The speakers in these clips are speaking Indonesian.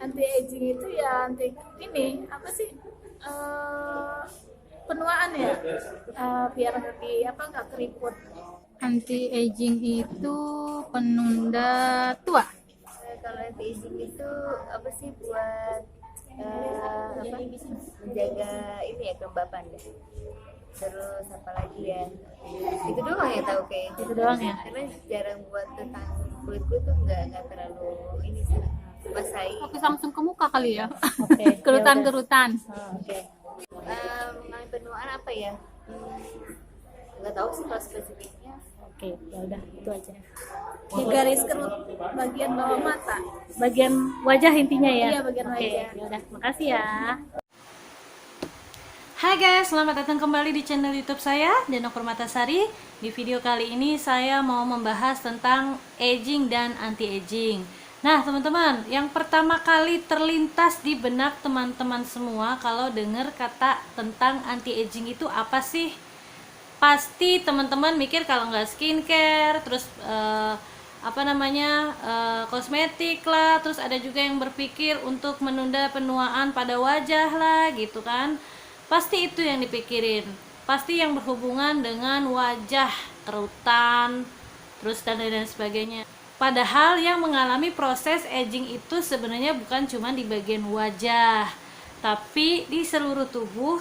Anti aging itu ya anti ini apa sih? Eh, Penuaan ya. Biar lebih apa nggak keriput. Anti aging itu penunda tua. Kalau anti aging itu apa sih buat apa menjaga ini ya kelembapan ya. Terus apa lagi ya? Itu doang yang tahu kayak Itu doang ya. karena jarang buat tentang kulit tuh nggak terlalu ini sih masai. Oke, langsung ke muka kali ya. Oke, ya udah. Kerutan-kerutan. Oke. Mengenai penuaan apa ya? Nggak tahu sih kalau spesifiknya. Oke, ya udah itu aja. Ya, garis kerut bagian bawah mata. Bagian wajah intinya ya. Iya, bagian Oke, wajah. ya udah. Makasih ya. Hai guys, selamat datang kembali di channel YouTube saya, Deno Permatasari. Di video kali ini saya mau membahas tentang aging dan anti-aging. Nah, teman-teman, yang pertama kali terlintas di benak teman-teman semua kalau dengar kata tentang anti-aging itu apa sih? Pasti teman-teman mikir kalau nggak skincare, terus kosmetik lah, terus ada juga yang berpikir untuk menunda penuaan pada wajah lah gitu kan. Pasti itu yang dipikirin, pasti yang berhubungan dengan wajah, kerutan, terus dan lain sebagainya. Padahal yang mengalami proses aging itu sebenarnya bukan cuma di bagian wajah, tapi di seluruh tubuh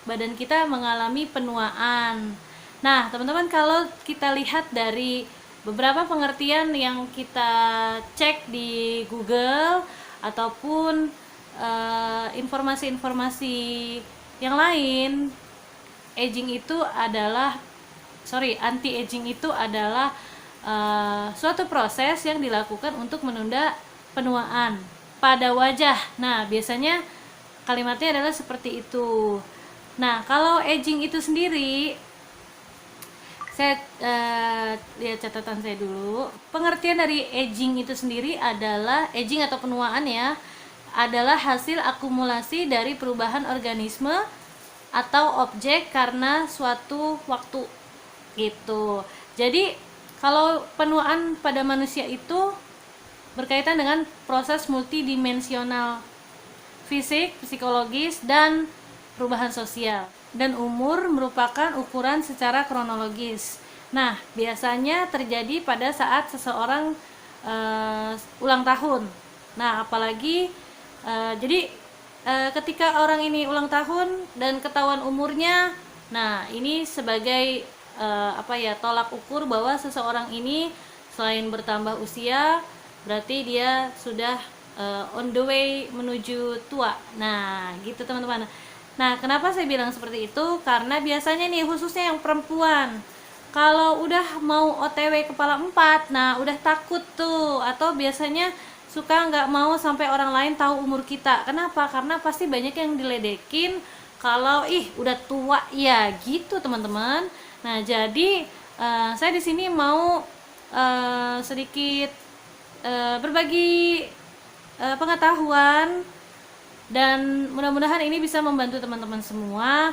badan kita mengalami penuaan. Nah, teman-teman, kalau kita lihat dari beberapa pengertian yang kita cek di Google ataupun informasi-informasi yang lain, anti aging itu adalah suatu proses yang dilakukan untuk menunda penuaan pada wajah. Nah, biasanya kalimatnya adalah seperti itu. Nah, kalau aging itu sendiri, saya lihat catatan saya dulu. Pengertian dari aging itu sendiri adalah aging atau penuaan ya, adalah hasil akumulasi dari perubahan organisme atau objek karena suatu waktu gitu. Jadi kalau penuaan pada manusia itu berkaitan dengan proses multidimensional fisik, psikologis, dan perubahan sosial. Dan umur merupakan ukuran secara kronologis. Nah, biasanya terjadi pada saat seseorang ulang tahun. Nah, apalagi ketika orang ini ulang tahun dan ketahuan umurnya, nah ini sebagai tolak ukur bahwa seseorang ini selain bertambah usia, berarti dia sudah on the way menuju tua. Nah, gitu teman-teman. Nah, kenapa saya bilang seperti itu? Karena biasanya nih, khususnya yang perempuan, kalau udah mau OTW kepala 4, nah udah takut tuh, atau biasanya suka nggak mau sampai orang lain tahu umur kita. Kenapa? Karena pasti banyak yang diledekin kalau udah tua ya gitu teman-teman. Nah, jadi saya di sini mau sedikit berbagi pengetahuan, dan mudah-mudahan ini bisa membantu teman-teman semua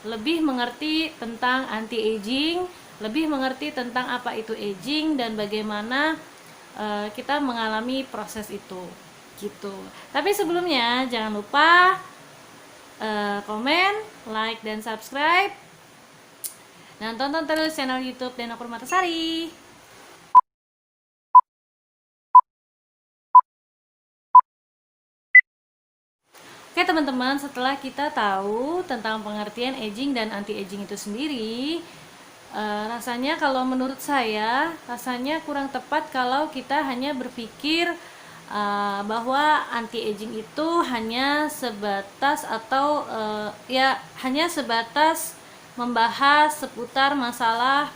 lebih mengerti tentang anti-aging, lebih mengerti tentang apa itu aging dan bagaimana kita mengalami proses itu gitu. Tapi sebelumnya jangan lupa komen, like, dan subscribe, dan tonton terus channel YouTube Deno Permatasari. Oke teman-teman, setelah kita tahu tentang pengertian aging dan anti-aging itu sendiri, rasanya kalau menurut saya, rasanya kurang tepat kalau kita hanya berpikir bahwa anti-aging itu hanya sebatas atau hanya sebatas membahas seputar masalah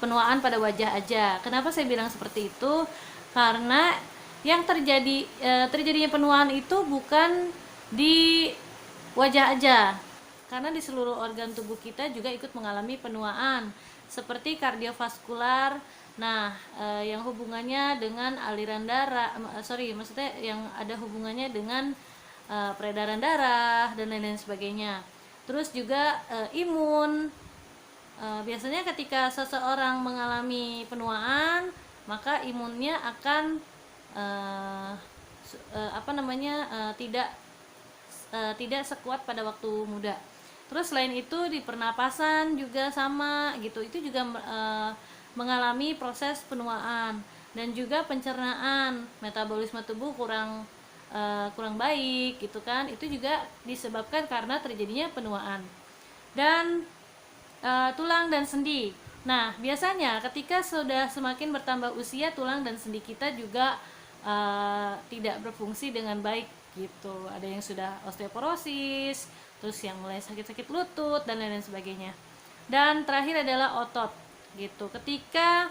penuaan pada wajah aja. Kenapa saya bilang seperti itu? Karena yang terjadinya penuaan itu bukan di wajah aja, karena di seluruh organ tubuh kita juga ikut mengalami penuaan, seperti kardiovaskular. Nah, yang hubungannya dengan aliran darah, maksudnya yang ada hubungannya dengan peredaran darah dan lain-lain sebagainya. Terus juga imun. Biasanya ketika seseorang mengalami penuaan, maka imunnya akan tidak sekuat pada waktu muda. Terus selain itu di pernapasan juga sama gitu, itu juga mengalami proses penuaan, dan juga pencernaan, metabolisme tubuh kurang baik gitu kan, itu juga disebabkan karena terjadinya penuaan. Dan tulang dan sendi. Nah, biasanya ketika sudah semakin bertambah usia, tulang dan sendi kita juga tidak berfungsi dengan baik gitu. Ada yang sudah osteoporosis, terus yang mulai sakit-sakit lutut dan lain-lain sebagainya. Dan terakhir adalah otot gitu. Ketika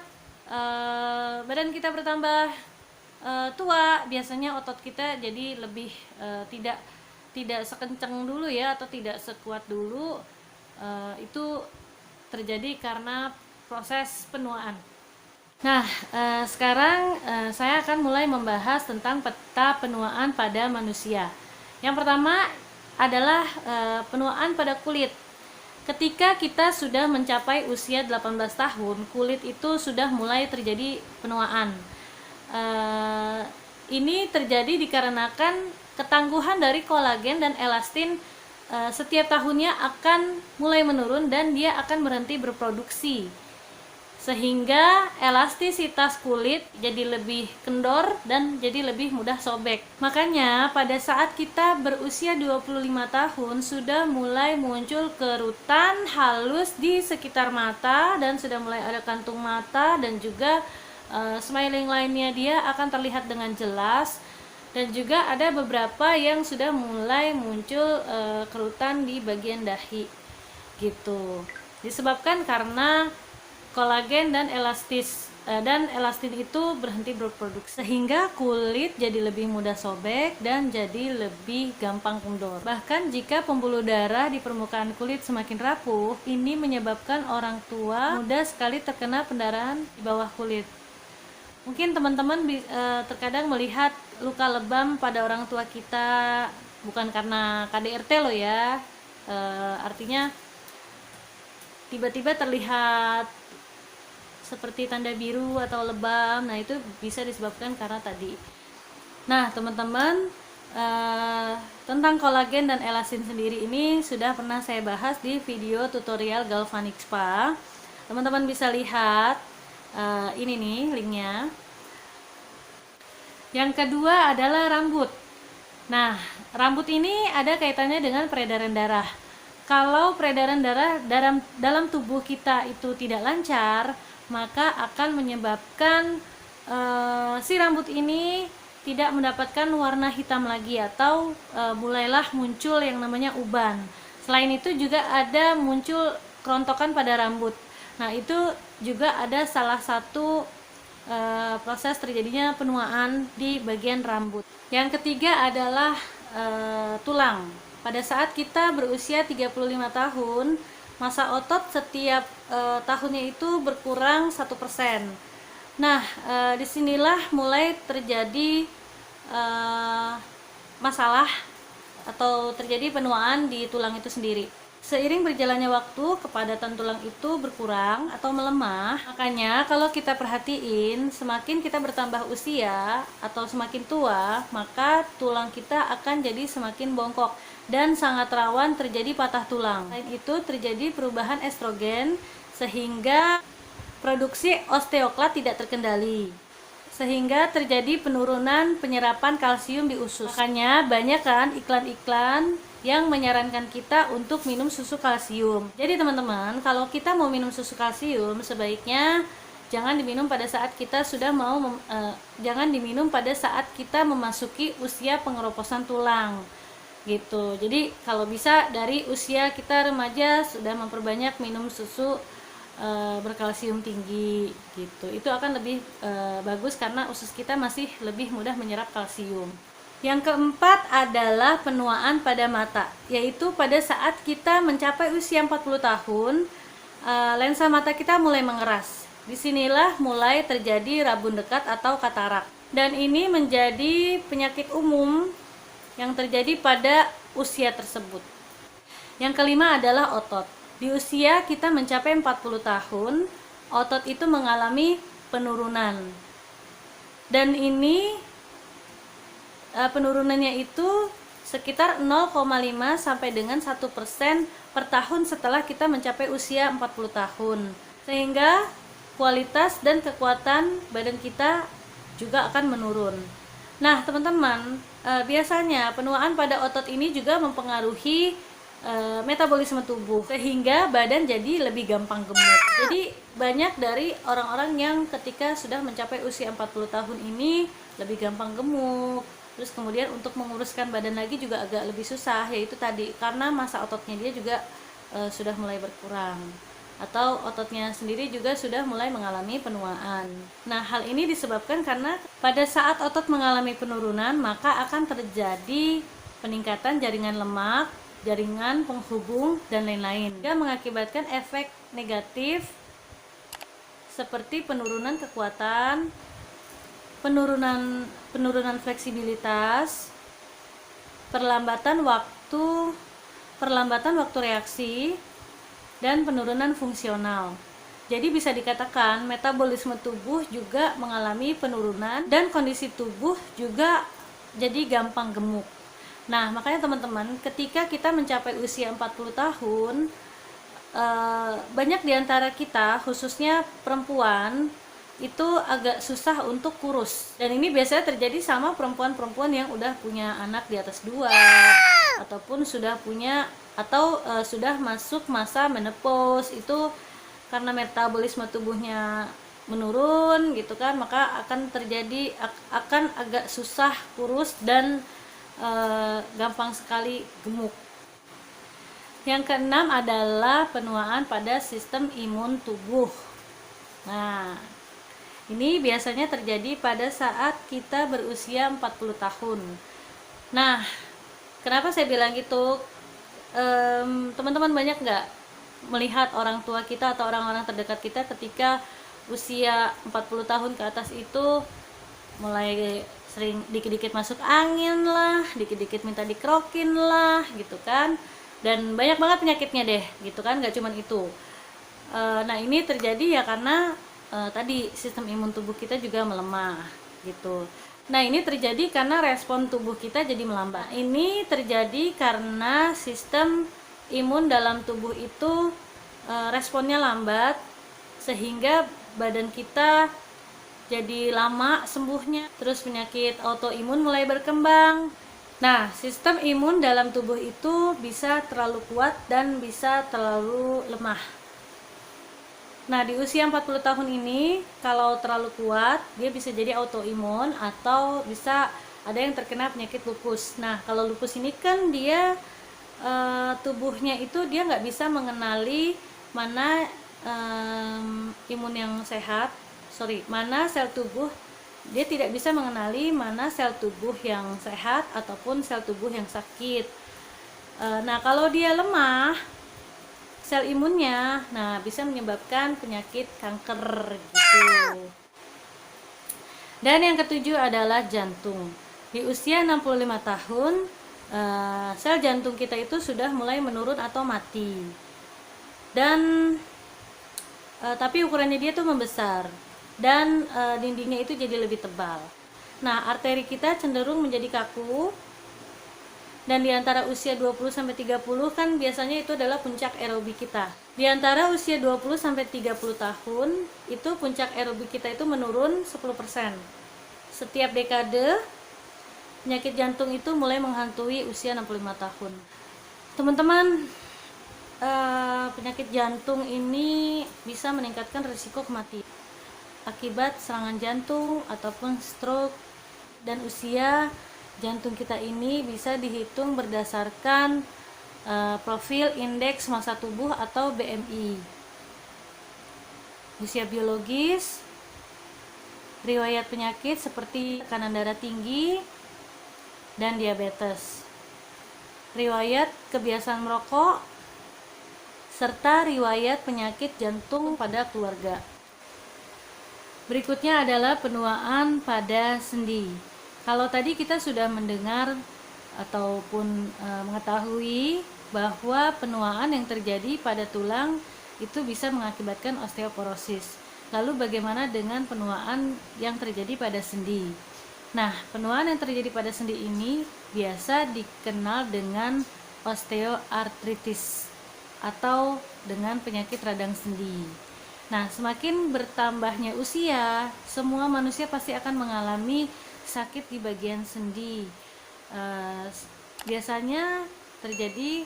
badan kita bertambah tua, biasanya otot kita jadi lebih tidak sekencang dulu ya, atau tidak sekuat dulu. Itu terjadi karena proses penuaan. Nah, sekarang saya akan mulai membahas tentang peta penuaan pada manusia. Yang pertama adalah penuaan pada kulit. Ketika kita sudah mencapai usia 18 tahun, kulit itu sudah mulai terjadi penuaan. Ini terjadi dikarenakan ketangguhan dari kolagen dan elastin setiap tahunnya akan mulai menurun dan dia akan berhenti berproduksi, sehingga elastisitas kulit jadi lebih kendor dan jadi lebih mudah sobek. Makanya pada saat kita berusia 25 tahun sudah mulai muncul kerutan halus di sekitar mata, dan sudah mulai ada kantung mata, dan juga smiling line-nya dia akan terlihat dengan jelas. Dan juga ada beberapa yang sudah mulai muncul kerutan di bagian dahi gitu, disebabkan karena kolagen dan elastin itu berhenti berproduksi, sehingga kulit jadi lebih mudah sobek dan jadi lebih gampang kendor. Bahkan jika pembuluh darah di permukaan kulit semakin rapuh, ini menyebabkan orang tua mudah sekali terkena pendarahan di bawah kulit. Mungkin teman-teman terkadang melihat luka lebam pada orang tua kita, bukan karena KDRT loh ya, artinya tiba-tiba terlihat seperti tanda biru atau lebam. Nah, itu bisa disebabkan karena tadi. Nah, teman-teman, tentang kolagen dan elastin sendiri ini sudah pernah saya bahas di video tutorial Galvanic Spa. Teman-teman bisa lihat ini nih linknya. Yang kedua adalah rambut. Nah, rambut ini ada kaitannya dengan peredaran darah. Kalau peredaran darah dalam tubuh kita itu tidak lancar, maka akan menyebabkan si rambut ini tidak mendapatkan warna hitam lagi, atau mulailah muncul yang namanya uban. Selain itu juga ada muncul kerontokan pada rambut. Nah, itu juga ada salah satu proses terjadinya penuaan di bagian rambut. Yang ketiga adalah tulang. Pada saat kita berusia 35 tahun, massa otot setiap tahunnya itu berkurang 1%. Nah, disinilah mulai terjadi masalah atau terjadi penuaan di tulang itu sendiri. Seiring berjalannya waktu, kepadatan tulang itu berkurang atau melemah. Makanya kalau kita perhatiin, semakin kita bertambah usia atau semakin tua, maka tulang kita akan jadi semakin bongkok dan sangat rawan terjadi patah tulang. Selain itu terjadi perubahan estrogen sehingga produksi osteoklat tidak terkendali, sehingga terjadi penurunan penyerapan kalsium di usus. Makanya banyak kan iklan-iklan yang menyarankan kita untuk minum susu kalsium. Jadi teman-teman, kalau kita mau minum susu kalsium, sebaiknya jangan diminum pada saat kita jangan diminum pada saat kita memasuki usia pengeroposan tulang gitu. Jadi kalau bisa dari usia kita remaja sudah memperbanyak minum susu berkalsium tinggi gitu. Itu akan lebih bagus karena usus kita masih lebih mudah menyerap kalsium. Yang keempat adalah penuaan pada mata, yaitu pada saat kita mencapai usia 40 tahun, lensa mata kita mulai mengeras. Disinilah mulai terjadi rabun dekat atau katarak. Dan ini menjadi penyakit umum yang terjadi pada usia tersebut. Yang kelima adalah otot. Di usia kita mencapai 40 tahun, otot itu mengalami penurunan. Dan ini penurunannya itu sekitar 0,5 sampai dengan 1% per tahun setelah kita mencapai usia 40 tahun. Sehingga kualitas dan kekuatan badan kita juga akan menurun. Nah, teman-teman, biasanya penuaan pada otot ini juga mempengaruhi metabolisme tubuh sehingga badan jadi lebih gampang gemuk. Jadi banyak dari orang-orang yang ketika sudah mencapai usia 40 tahun ini lebih gampang gemuk. Terus kemudian untuk menguruskan badan lagi juga agak lebih susah, yaitu tadi karena massa ototnya dia juga sudah mulai berkurang, atau ototnya sendiri juga sudah mulai mengalami penuaan. Nah, hal ini disebabkan karena pada saat otot mengalami penurunan, maka akan terjadi peningkatan jaringan lemak, jaringan penghubung, dan lain-lain, yang mengakibatkan efek negatif seperti penurunan kekuatan, penurunan fleksibilitas, perlambatan waktu reaksi, dan penurunan fungsional. Jadi bisa dikatakan metabolisme tubuh juga mengalami penurunan dan kondisi tubuh juga jadi gampang gemuk. Nah, makanya teman-teman, ketika kita mencapai usia 40 tahun, banyak diantara kita, khususnya perempuan, itu agak susah untuk kurus. Dan ini biasanya terjadi sama perempuan-perempuan yang udah punya anak di atas 2, ataupun sudah punya, atau sudah masuk masa menopause. Itu karena metabolisme tubuhnya menurun gitu kan, maka akan agak susah kurus dan gampang sekali gemuk. Yang keenam adalah penuaan pada sistem imun tubuh. Nah, ini biasanya terjadi pada saat kita berusia 40 tahun. Nah, kenapa saya bilang gitu? Teman-teman banyak nggak melihat orang tua kita atau orang-orang terdekat kita ketika usia 40 tahun ke atas itu mulai sering dikit-dikit masuk angin lah, dikit-dikit minta dikerokin lah gitu kan, dan banyak banget penyakitnya deh gitu kan, nggak cuman itu. Nah, ini terjadi ya karena tadi sistem imun tubuh kita juga melemah gitu. Nah, ini terjadi karena respon tubuh kita jadi melambat. Ini terjadi karena sistem imun dalam tubuh itu responnya lambat, sehingga badan kita jadi lama sembuhnya. Terus penyakit autoimun mulai berkembang. Nah, sistem imun dalam tubuh itu bisa terlalu kuat dan bisa terlalu lemah. Nah, di usia 40 tahun ini, kalau terlalu kuat, dia bisa jadi autoimun atau bisa ada yang terkena penyakit lupus. Nah, kalau lupus ini kan dia tubuhnya itu dia nggak bisa mengenali mana imun yang sehat, mana sel tubuh, dia tidak bisa mengenali mana sel tubuh yang sehat ataupun sel tubuh yang sakit. Nah, kalau dia lemah sel imunnya, nah bisa menyebabkan penyakit kanker gitu. Dan yang ketujuh adalah jantung. Di usia 65 tahun, sel jantung kita itu sudah mulai menurun atau mati. Dan tapi ukurannya dia tuh membesar, dan dindingnya itu jadi lebih tebal. Nah, arteri kita cenderung menjadi kaku, dan di antara usia 20 sampai 30 kan biasanya itu adalah puncak aerobik kita. Di antara usia 20 sampai 30 tahun, itu puncak aerobik kita itu menurun 10%. Setiap dekade, penyakit jantung itu mulai menghantui usia 65 tahun. Teman-teman, penyakit jantung ini bisa meningkatkan risiko kematian akibat serangan jantung ataupun stroke, dan usia jantung kita ini bisa dihitung berdasarkan profil indeks massa tubuh atau BMI, usia biologis, riwayat penyakit seperti tekanan darah tinggi dan diabetes, riwayat kebiasaan merokok, serta riwayat penyakit jantung pada keluarga. Berikutnya adalah penuaan pada sendi. Kalau tadi kita sudah mendengar ataupun mengetahui bahwa penuaan yang terjadi pada tulang itu bisa mengakibatkan osteoporosis. Lalu bagaimana dengan penuaan yang terjadi pada sendi? Nah, penuaan yang terjadi pada sendi ini biasa dikenal dengan osteoartritis atau dengan penyakit radang sendi. Nah, semakin bertambahnya usia, semua manusia pasti akan mengalami sakit di bagian sendi. Biasanya terjadi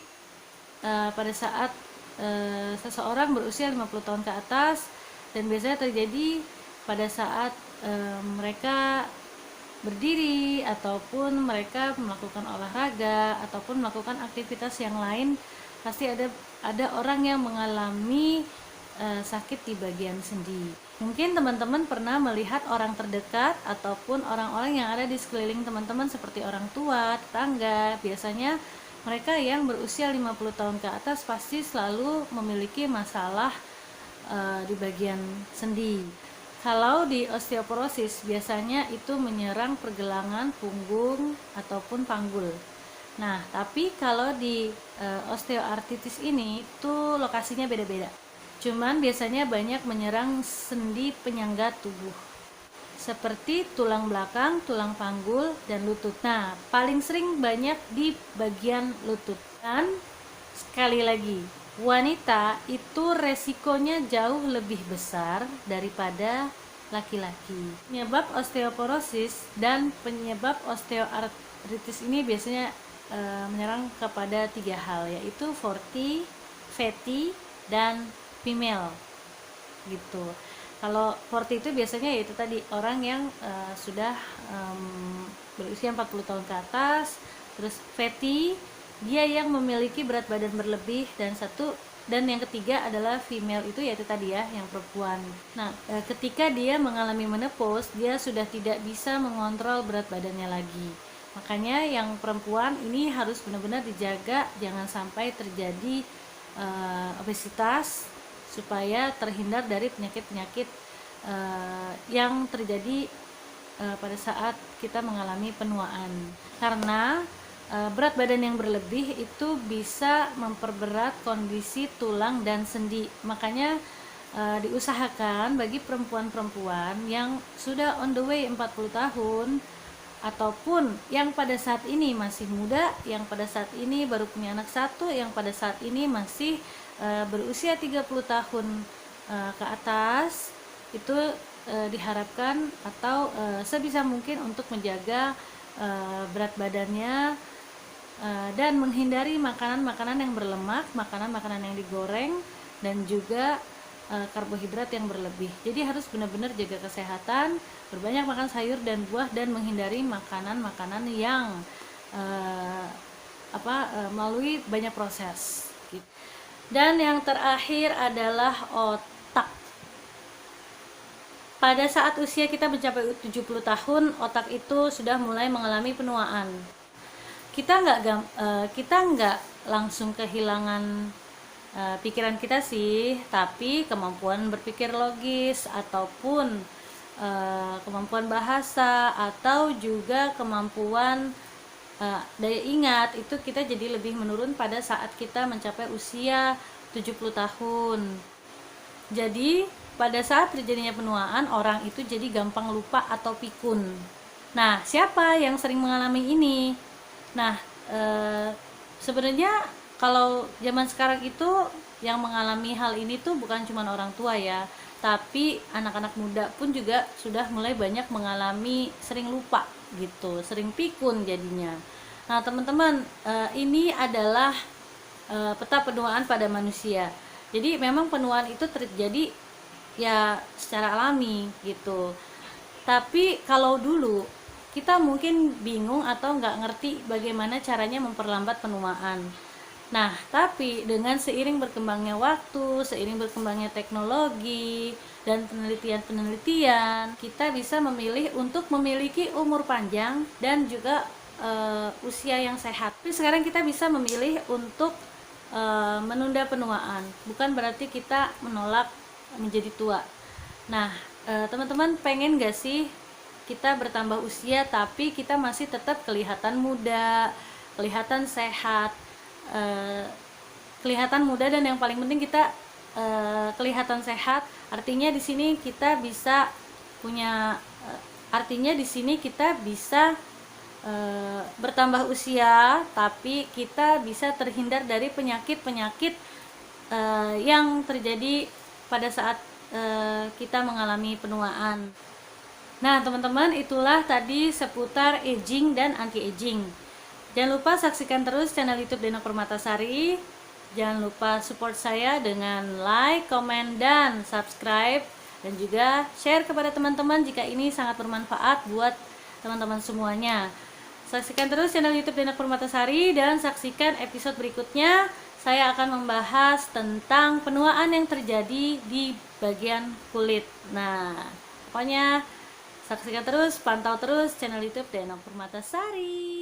pada saat seseorang berusia 50 tahun ke atas, dan biasanya terjadi pada saat mereka berdiri ataupun mereka melakukan olahraga ataupun melakukan aktivitas yang lain. Pasti ada orang yang mengalami sakit di bagian sendi. Mungkin teman-teman pernah melihat orang terdekat ataupun orang-orang yang ada di sekeliling teman-teman seperti orang tua, tetangga. Biasanya mereka yang berusia 50 tahun ke atas pasti selalu memiliki masalah di bagian sendi. Kalau di osteoporosis biasanya itu menyerang pergelangan, punggung ataupun panggul. Nah, tapi kalau di osteoartritis ini tuh lokasinya beda-beda. Cuman biasanya banyak menyerang sendi penyangga tubuh, seperti tulang belakang, tulang panggul, dan lutut. Nah, paling sering banyak di bagian lutut. Dan sekali lagi, wanita itu resikonya jauh lebih besar daripada laki-laki. Penyebab osteoporosis dan penyebab osteoartritis ini biasanya menyerang kepada 3 hal, yaitu forti, fatty, dan female gitu. Kalau forti itu biasanya yaitu tadi orang yang sudah berusia 40 tahun ke atas. Terus fatty, dia yang memiliki berat badan berlebih, dan yang ketiga adalah female, itu yaitu tadi ya, yang perempuan. Nah, ketika dia mengalami menopause, dia sudah tidak bisa mengontrol berat badannya lagi. Makanya yang perempuan ini harus benar-benar dijaga, jangan sampai terjadi obesitas, supaya terhindar dari penyakit-penyakit yang terjadi pada saat kita mengalami penuaan. Karena berat badan yang berlebih itu bisa memperberat kondisi tulang dan sendi. Makanya diusahakan bagi perempuan-perempuan yang sudah on the way 40 tahun ataupun yang pada saat ini masih muda, yang pada saat ini baru punya anak satu, yang pada saat ini masih berusia 30 tahun ke atas, itu diharapkan atau sebisa mungkin untuk menjaga berat badannya dan menghindari makanan-makanan yang berlemak, makanan-makanan yang digoreng, dan juga karbohidrat yang berlebih. Jadi harus benar-benar jaga kesehatan, berbanyak makan sayur dan buah, dan menghindari makanan-makanan yang melalui banyak proses. Dan yang terakhir adalah otak. Pada saat usia kita mencapai 70 tahun, otak itu sudah mulai mengalami penuaan. Kita nggak langsung kehilangan pikiran kita sih, tapi kemampuan berpikir logis ataupun kemampuan bahasa atau juga kemampuan daya ingat itu kita jadi lebih menurun pada saat kita mencapai usia 70 tahun. Jadi pada saat terjadinya penuaan, orang itu jadi gampang lupa atau pikun. Nah, siapa yang sering mengalami ini? Nah, sebenarnya kalau zaman sekarang itu yang mengalami hal ini tuh bukan cuma orang tua ya, tapi anak-anak muda pun juga sudah mulai banyak mengalami sering lupa gitu, sering pikun jadinya. Nah, teman-teman, ini adalah peta penuaan pada manusia. Jadi memang penuaan itu terjadi ya secara alami gitu. Tapi kalau dulu kita mungkin bingung atau nggak ngerti bagaimana caranya memperlambat penuaan. Nah, tapi dengan seiring berkembangnya waktu, seiring berkembangnya teknologi dan penelitian, kita bisa memilih untuk memiliki umur panjang dan juga usia yang sehat. Tapi sekarang kita bisa memilih untuk menunda penuaan. Bukan berarti kita menolak menjadi tua. Nah, teman-teman pengen gak sih kita bertambah usia tapi kita masih tetap kelihatan muda, kelihatan sehat, kelihatan muda, dan yang paling penting kita kelihatan sehat. Artinya di sini kita bisa punya Artinya di sini kita bisa bertambah usia, tapi kita bisa terhindar dari penyakit-penyakit yang terjadi pada saat kita mengalami penuaan. Nah, teman-teman, itulah tadi seputar aging dan anti-aging. Jangan lupa saksikan terus channel YouTube Dena Permatasari. Jangan lupa support saya dengan like, komen, dan subscribe. Dan juga share kepada teman-teman jika ini sangat bermanfaat buat teman-teman semuanya. Saksikan terus channel YouTube Dena Permatasari dan saksikan episode berikutnya. Saya akan membahas tentang penuaan yang terjadi di bagian kulit. Nah, pokoknya saksikan terus, pantau terus channel YouTube Dena Permatasari.